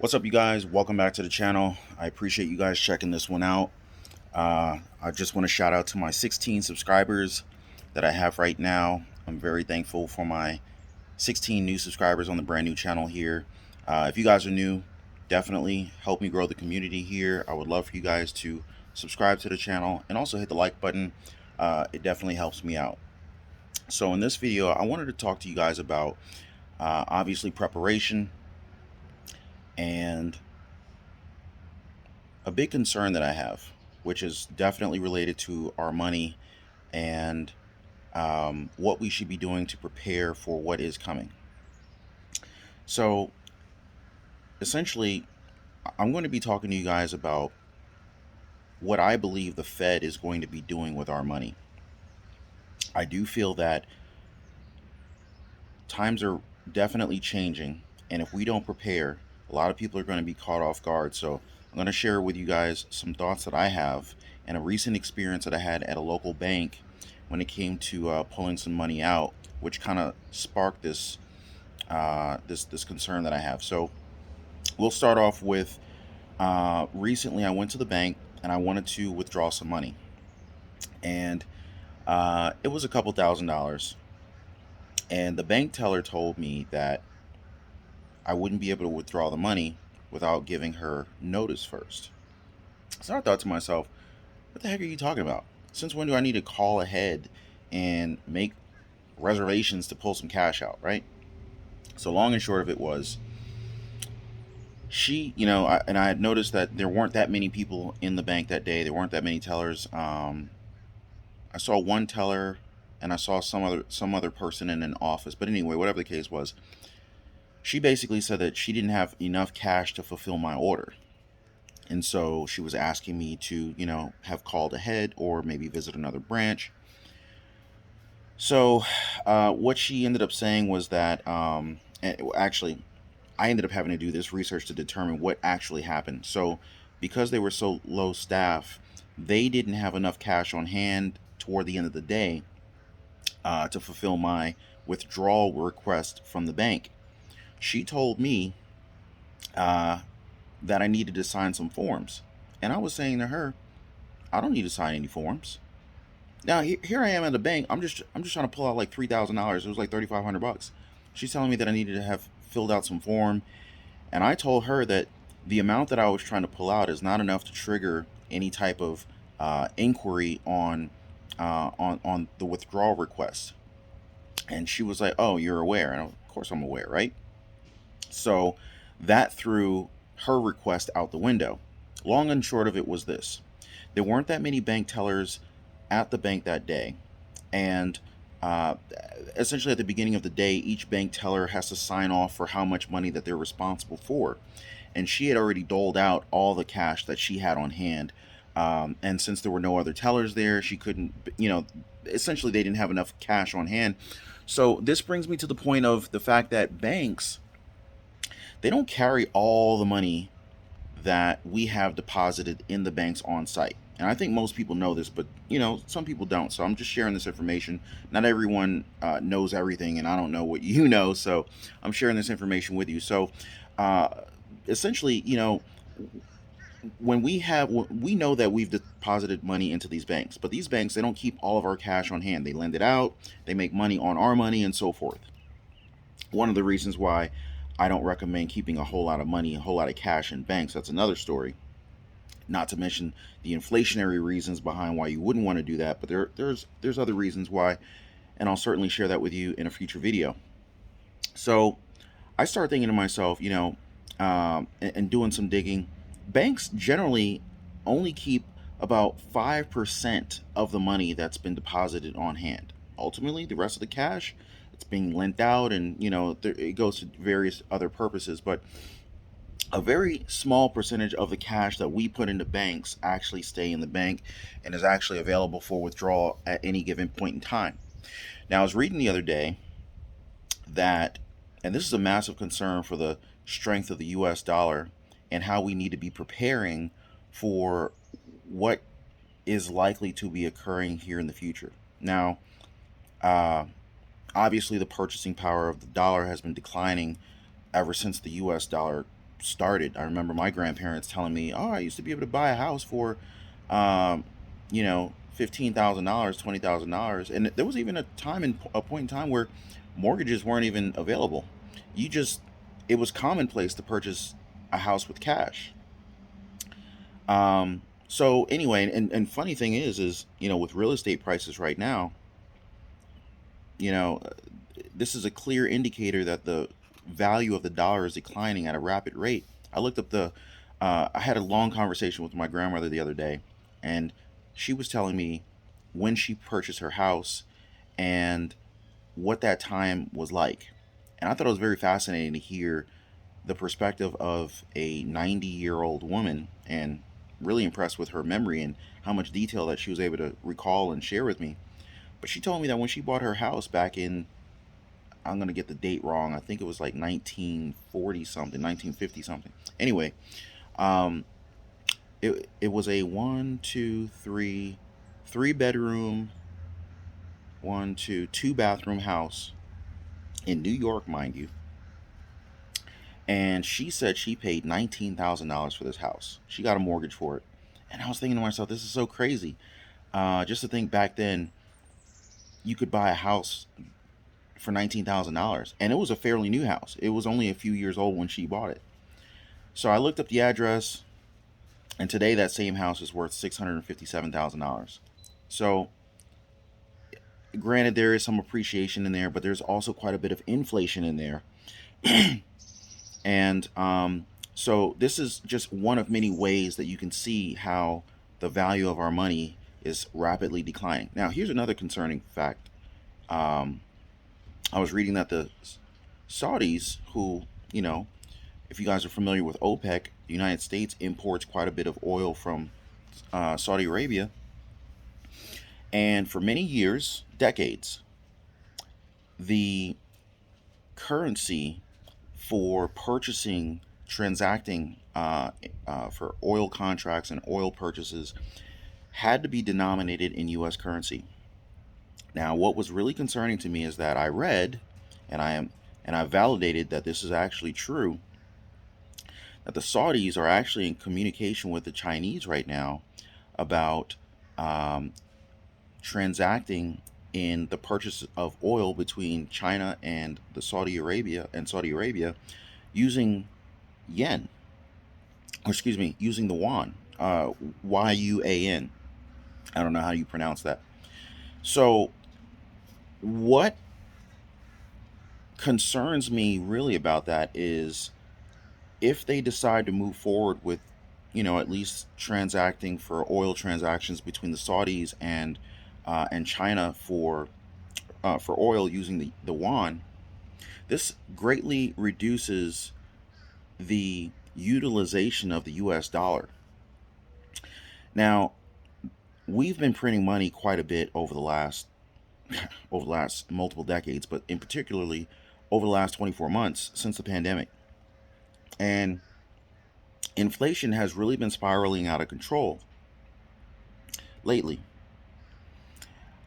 What's up, you guys? Welcome back to the channel. I appreciate you guys checking this one out. I just want to shout out to my 16 subscribers that I have right now. I'm very thankful for my 16 new subscribers on the brand new channel here. If you guys are new, definitely help me grow the community here. I would love for you guys to subscribe to the channel and also hit the like button. It definitely helps me out. So in this video, I wanted to talk to you guys about obviously preparation and a big concern that I have, which is definitely related to our money and what we should be doing to prepare for what is coming. So, essentially, I'm going to be talking to you guys about what I believe the Fed is going to be doing with our money. I do feel that times are definitely changing, and if we don't prepare, a lot of people are going to be caught off guard. So, I'm going to share with you guys some thoughts that I have and a recent experience that I had at a local bank when it came to pulling some money out, which kind of sparked this concern that I have. So we'll start off with recently I went to the bank and I wanted to withdraw some money, and it was a couple $1,000s, and the bank teller told me that I wouldn't be able to withdraw the money without giving her notice first. So I thought to myself, what the heck are you talking about? Since when do I need to call ahead and make reservations to pull some cash out, right? So long and short of it was, and I had noticed that there weren't that many people in the bank that day. There weren't that many tellers. I saw one teller, and I saw some other person in an office. But anyway, whatever the case was, she basically said that she didn't have enough cash to fulfill my order. And so she was asking me to, have called ahead or maybe visit another branch. So, what she ended up saying was that, actually, I ended up having to do this research to determine what actually happened. So, because they were so low staff, they didn't have enough cash on hand toward the end of the day to fulfill my withdrawal request from the bank. She told me uh, that I needed to sign some forms, and I was saying to her, I don't need to sign any forms. Now here I am at the bank. I'm just trying to pull out like $3,000. It was like $3,500. She's telling me that I needed to have filled out some form, and I told her that the amount that I was trying to pull out is not enough to trigger any type of inquiry on the withdrawal request. And she was like, "Oh, you're aware?" And of course I'm aware, right? So that threw her request out the window. Long and short of it was this: there weren't that many bank tellers at the bank that day, and uh, essentially at the beginning of the day, each bank teller has to sign off for how much money that they're responsible for. And she had already doled out all the cash that she had on hand. And since there were no other tellers there, she couldn't, essentially they didn't have enough cash on hand. So this brings me to the point of the fact that banks, they don't carry all the money that we have deposited in the banks on site. And I think most people know this, but some people don't. So I'm just sharing this information. Not everyone knows everything, and I don't know what you know. So I'm sharing this information with you. So uh, essentially, we know that we've deposited money into these banks, but these banks, they don't keep all of our cash on hand. They lend it out, they make money on our money, and so forth. One of the reasons why I don't recommend keeping a whole lot of money, a whole lot of cash in banks. That's another story. Not to mention the inflationary reasons behind why you wouldn't want to do that, but there's other reasons why, and I'll certainly share that with you in a future video. So I started thinking to myself, and doing some digging. Banks generally only keep about 5% of the money that's been deposited on hand. Ultimately, the rest of the cash, it's being lent out, and it goes to various other purposes. But a very small percentage of the cash that we put into banks actually stay in the bank and is actually available for withdrawal at any given point in time. Now, I was reading the other day that, and this is a massive concern for the strength of the US dollar and how we need to be preparing for what is likely to be occurring here in the future. Now, uh, obviously, the purchasing power of the dollar has been declining ever since the US dollar started. I remember my grandparents telling me, "Oh, I used to be able to buy a house for, um, $15,000, $20,000," and there was even a point in time where mortgages weren't even available. You just It was commonplace to purchase a house with cash. So anyway, and funny thing is with real estate prices right now, you know, this is a clear indicator that the value of the dollar is declining at a rapid rate. I looked up I had a long conversation with my grandmother the other day, and she was telling me when she purchased her house and what that time was like. And I thought it was very fascinating to hear the perspective of a 90-year-old woman, and really impressed with her memory and how much detail that she was able to recall and share with me. But she told me that when she bought her house back in, I'm going to get the date wrong, I think it was like 1940 something, 1950 something. Anyway, um, it was a three bedroom, two bathroom house in New York, mind you. And she said she paid $19,000 for this house. She got a mortgage for it. And I was thinking to myself, this is so crazy. Just to think back then, you could buy a house for $19,000. And it was a fairly new house. It was only a few years old when she bought it. So I looked up the address, and today that same house is worth $657,000. So, granted, there is some appreciation in there, but there's also quite a bit of inflation in there. And so this is just one of many ways that you can see how the value of our money is rapidly declining. Now, here's another concerning fact. Um, I was reading that the Saudis, who, if you guys are familiar with OPEC, the United States imports quite a bit of oil from Saudi Arabia. And for many years, decades, the currency for purchasing, transacting for oil contracts and oil purchases had to be denominated in U.S. currency. Now, what was really concerning to me is that I read, and I validated that this is actually true, that the Saudis are actually in communication with the Chinese right now about um, transacting in the purchase of oil between China and Saudi Arabia using yen, or excuse me, using the yuan, yuan. I don't know how you pronounce that. So, what concerns me really about that is if they decide to move forward with, at least transacting for oil transactions between the Saudis and China for oil using the yuan, this greatly reduces the utilization of the U.S. dollar. Now, we've been printing money quite a bit over the last multiple decades, but in particularly over the last 24 months since the pandemic. And inflation has really been spiraling out of control lately.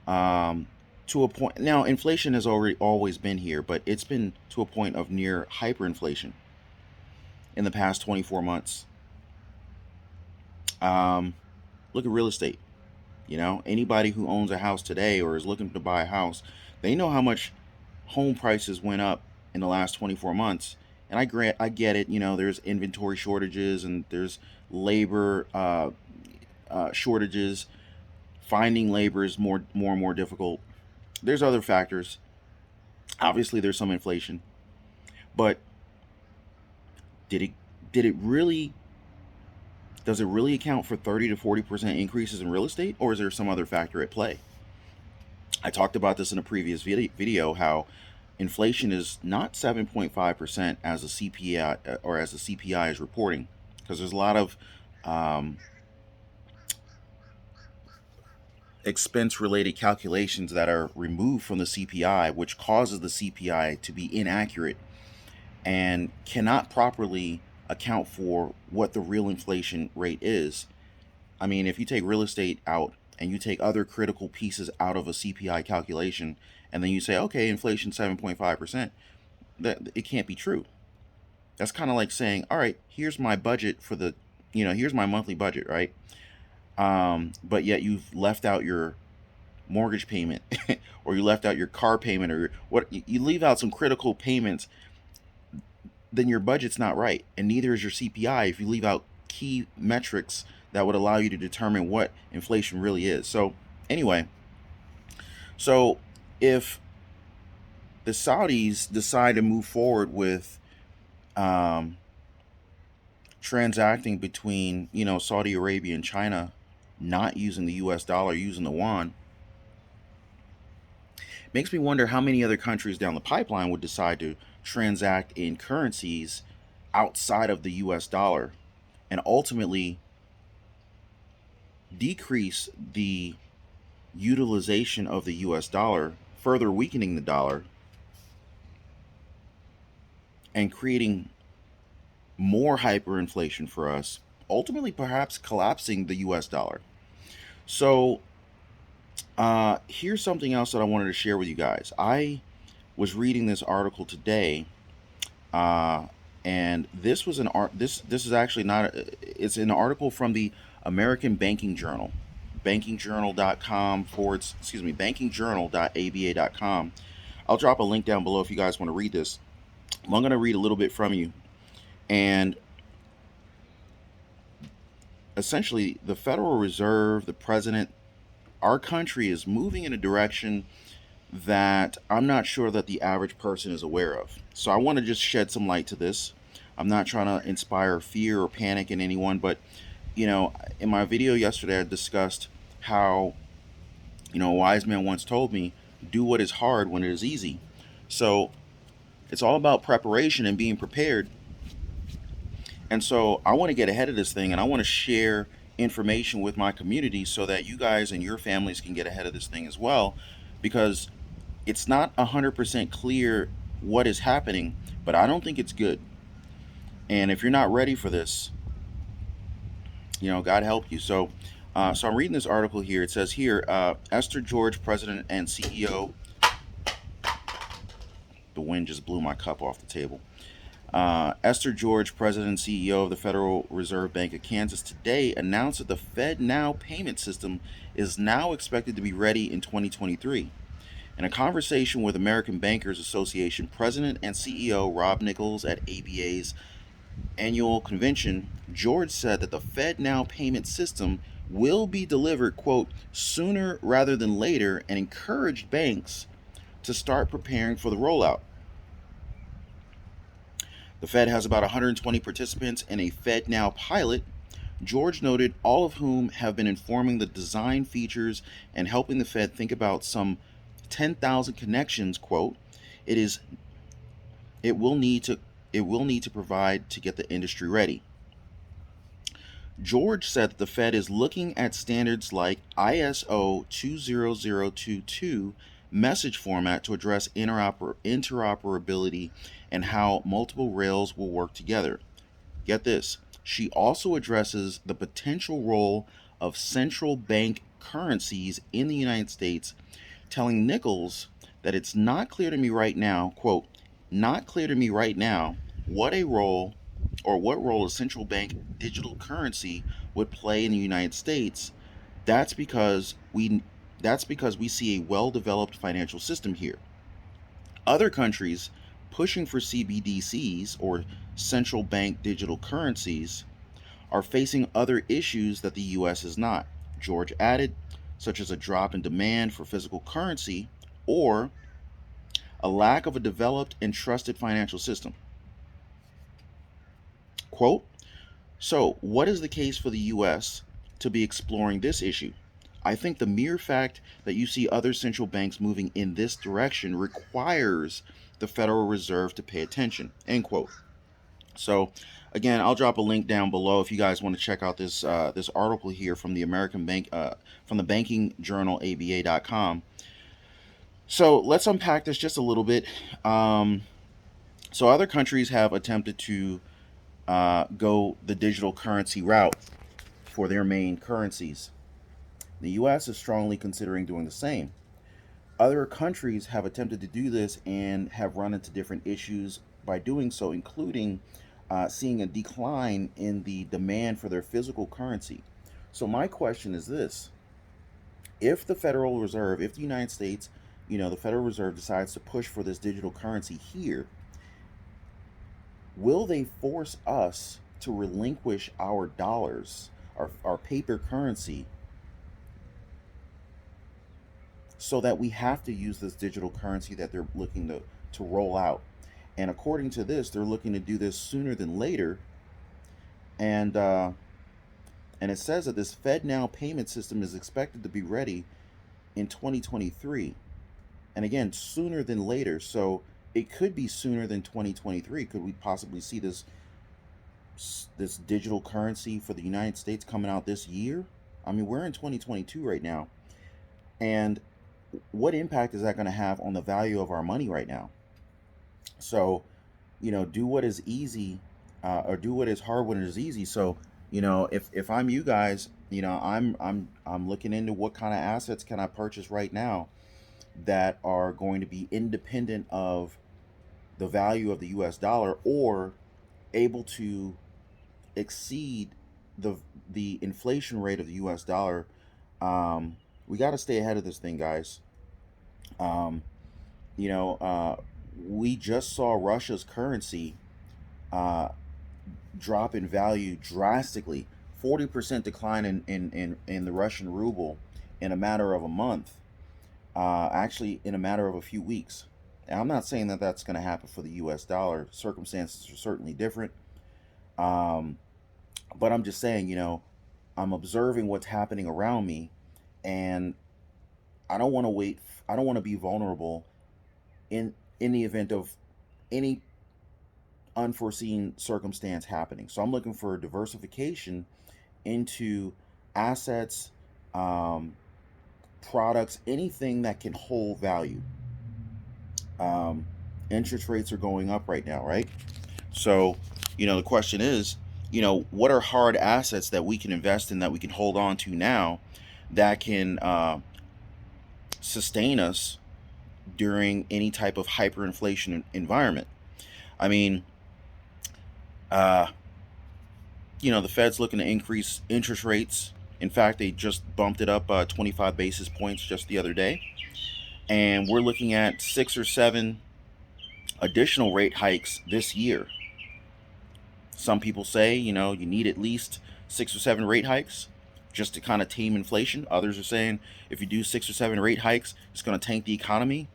Um, to a point now, inflation has already always been here, but it's been to a point of near hyperinflation in the past 24 months. Um, Look at real estate. Anybody who owns a house today or is looking to buy a house, they know how much home prices went up in the last 24 months. And I get it. There's inventory shortages and there's labor shortages. Finding labor is more and more difficult. There's other factors. Obviously, there's some inflation, but did it did it really does it really account for 30 to 40% increases in real estate, or is there some other factor at play? I talked about this in a previous video how inflation is not 7.5% as the CPI or as the CPI is reporting, because there's a lot of um, expense related calculations that are removed from the CPI, which causes the CPI to be inaccurate and cannot properly account for what the real inflation rate is. I mean, if you take real estate out and you take other critical pieces out of a CPI calculation, and then you say, okay, inflation 7.5%, that it can't be true. That's kind of like saying, all right, here's my budget for the, here's my monthly budget, right? But yet you've left out your mortgage payment, or you left out your car payment, or what, you leave out some critical payments, then your budget's not right, and neither is your CPI if you leave out key metrics that would allow you to determine what inflation really is. So anyway, so if the Saudis decide to move forward with um, transacting between, Saudi Arabia and China, not using the U.S. dollar, using the yuan, makes me wonder how many other countries down the pipeline would decide to transact in currencies outside of the US dollar and ultimately decrease the utilization of the US dollar, further weakening the dollar and creating more hyperinflation for us, ultimately perhaps collapsing the US dollar. So, here's something else that I wanted to share with you guys. I was reading this article today, uh, and this was an art. This is actually not. It's an article from the American Banking Journal, bankingjournal.com forward. Excuse me, bankingjournal.aba.com. I'll drop a link down below if you guys want to read this. I'm going to read a little bit from you, and essentially, the Federal Reserve, the president, our country is moving in a direction that I'm not sure that the average person is aware of. So I want to just shed some light to this. I'm not trying to inspire fear or panic in anyone, but in my video yesterday, I discussed how, a wise man once told me, do what is hard when it is easy. So it's all about preparation and being prepared. And so I want to get ahead of this thing, and I want to share information with my community so that you guys and your families can get ahead of this thing as well, because it's not 100% clear what is happening, but I don't think it's good. And if you're not ready for this, God help you. So I'm reading this article here. It says here, Esther George, President and CEO. The wind just blew my cup off the table. Esther George, President and CEO of the Federal Reserve Bank of Kansas, today announced that the FedNow payment system is now expected to be ready in 2023. In a conversation with American Bankers Association President and CEO Rob Nichols at ABA's annual convention, George said that the FedNow payment system will be delivered, quote, sooner rather than later, and encouraged banks to start preparing for the rollout. The Fed has about 120 participants in a FedNow pilot. George noted all of whom have been informing the design features and helping the Fed think about some 10,000 connections, quote, it is it will need to provide to get the industry ready. George said that the Fed is looking at standards like ISO 20022 message format to address interoperability and how multiple rails will work together. Get this. She also addresses the potential role of central bank currencies in the United States, telling Nichols that it's not clear to me right now, quote, not clear to me right now what role a central bank digital currency would play in the United States. That's because we see a well-developed financial system here. Other countries pushing for CBDCs, or central bank digital currencies, are facing other issues that the US is not, George added, such as a drop in demand for physical currency or a lack of a developed and trusted financial system. Quote, so what is the case for the US to be exploring this issue? I think the mere fact that you see other central banks moving in this direction requires the Federal Reserve to pay attention, end quote. So, again, I'll drop a link down below if you guys want to check out this article here from the American Bank, from the Banking Journal, ABA.com. So let's unpack this just a little bit. So other countries have attempted to go the digital currency route for their main currencies. The U.S. is strongly considering doing the same. Other countries have attempted to do this and have run into different issues by doing so, including seeing a decline in the demand for their physical currency. So my question is this: if the Federal Reserve, if the United States, the Federal Reserve decides to push for this digital currency here, will they force us to relinquish our dollars, our paper currency, so that we have to use this digital currency that they're looking to roll out? And according to this, they're looking to do this sooner than later. And and it says that this FedNow payment system is expected to be ready in 2023. And again, sooner than later. So it could be sooner than 2023. Could we possibly see this digital currency for the United States coming out this year? I mean, we're in 2022 right now. And what impact is that going to have on the value of our money right now? So, do what is easy, or do what is hard when it is easy. So, if I'm you guys, I'm looking into what kind of assets can I purchase right now that are going to be independent of the value of the US dollar, or able to exceed the inflation rate of the US dollar. We got to stay ahead of this thing, guys. Um, you know, we just saw Russia's currency uh, drop in value drastically, 40% decline in the Russian ruble in a matter of a month, actually, in a matter of a few weeks. Now, I'm not saying that that's going to happen for the US dollar. Circumstances are certainly different. Um, but I'm just saying, I'm observing what's happening around me, and I don't want to wait. I don't want to be vulnerable in the event of any unforeseen circumstance happening. So I'm looking for diversification into assets, um, products, anything that can hold value. Um, Interest rates are going up right now, right? So, the question is, what are hard assets that we can invest in, that we can hold on to now, that can sustain us during any type of hyperinflation environment? I mean, uh, the Fed's looking to increase interest rates. In fact, they just bumped it up 25 basis points just the other day. And we're looking at 6 or 7 additional rate hikes this year. Some people say, you need at least 6 or 7 rate hikes just to kind of tame inflation. Others are saying if you do 6 or 7 rate hikes, it's going to tank the economy.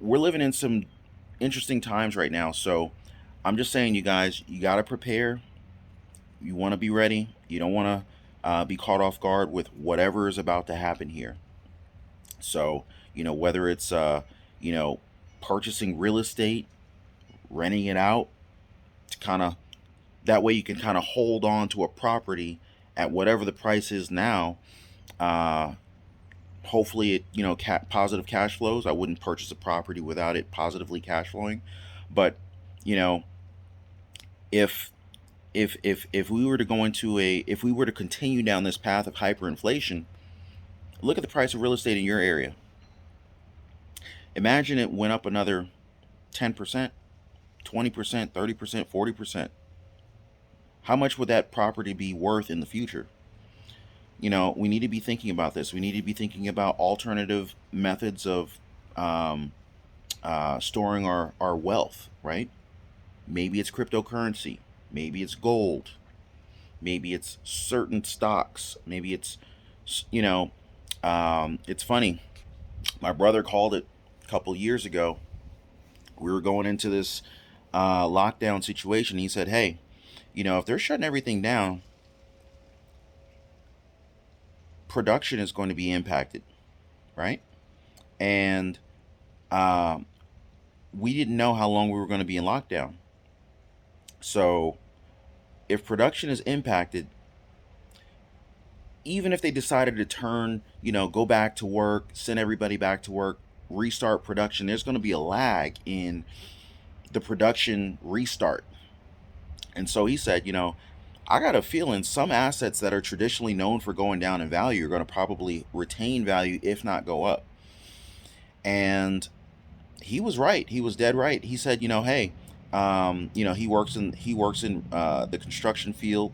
We're living in some interesting times right now. So I'm just saying, you guys, you got to prepare. You want to be ready. You don't want to be caught off guard with whatever is about to happen here. So, whether it's, purchasing real estate, renting it out, to kind of, that way you can kind of hold on to a property at whatever the price is now. Uh, Hopefully it, positive cash flows. I wouldn't purchase a property without it positively cash flowing. But, you know, if if we were to go into if we were to continue down this path of hyperinflation, look at the price of real estate in your area. Imagine it went up another 10%, 20%, 30%, 40%. How much would that property be worth in the future? We need to be thinking about this. We need to be thinking about alternative methods of storing our wealth, right? Maybe it's cryptocurrency. Maybe it's gold. Maybe it's certain stocks. Maybe it's, it's funny. My brother called it a couple years ago. We were going into this lockdown situation. He said, hey, if they're shutting everything down, production is going to be impacted, right? And we didn't know how long we were going to be in lockdown. So if production is impacted, even if they decided to turn, go back to work, send everybody back to work, restart production, there's going to be a lag in the production restart. And so he said, I got a feeling some assets that are traditionally known for going down in value are going to probably retain value, if not go up. And he was right. He was dead right. He said, hey, He works in the construction field,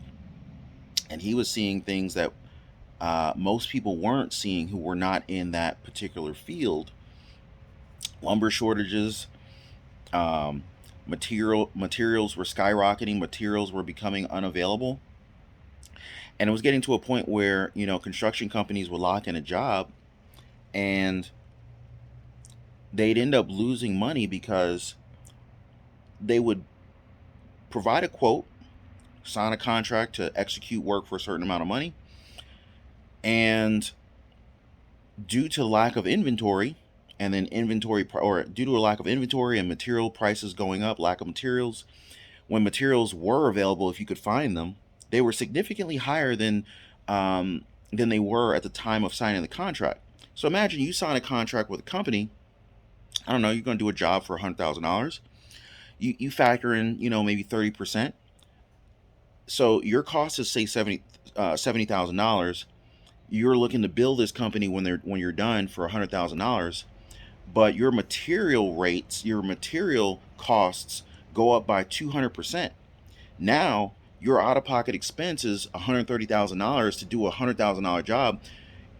and he was seeing things that most people weren't seeing who were not in that particular field. Lumber shortages, um, materials were skyrocketing, materials were becoming unavailable, and it was getting to a point where construction companies would lock in a job, and they'd end up losing money because they would provide a quote, sign a contract to execute work for a certain amount of money, and due to lack of inventory, and then or due to a lack of inventory and material prices going up, lack of materials, when materials were available, if you could find them, they were significantly higher than they were at the time of signing the contract. So imagine you sign a contract with a company. I don't know, you're going to do a job for $100,000. You factor in, maybe 30%. So your cost is, say, $70,000. You're looking to bill this company when you're done for $100,000, but your material costs go up by 200%. Now your out-of-pocket expense is $130,000 to do a $100,000 job.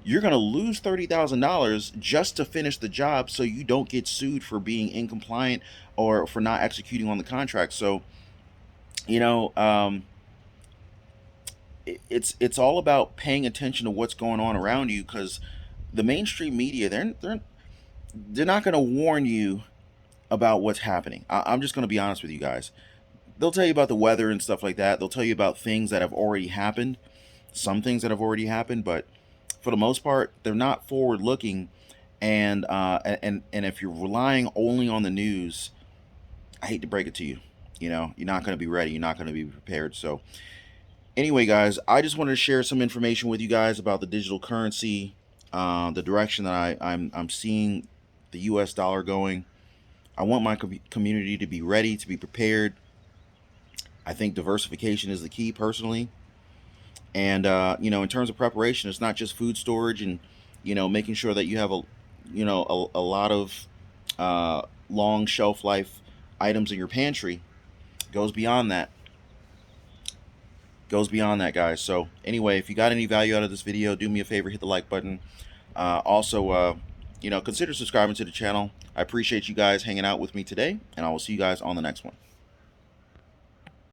You're going to lose $30,000 just to finish the job, so you don't get sued for being incompliant or for not executing on the contract. So, you know, um, it's all about paying attention to what's going on around you, because the mainstream media, they're not going to warn you about what's happening. I'm just going to be honest with you guys. They'll tell you about the weather and stuff like that. They'll tell you about things that have already happened, some things that have already happened, but for the most part, they're not forward looking. And if you're relying only on the news, I hate to break it to you, you're not going to be ready. You're not going to be prepared. So anyway, guys, I just wanted to share some information with you guys about the digital currency, the direction that I'm seeing the U.S. dollar going. I want my community to be ready, to be prepared. I think diversification is the key, personally. And in terms of preparation, it's not just food storage and making sure that you have a lot of long shelf life items in your pantry. It goes beyond that. Goes beyond that, guys. So anyway, if you got any value out of this video, do me a favor, hit the like button. Also, consider subscribing to the channel. I appreciate you guys hanging out with me today, and I will see you guys on the next one.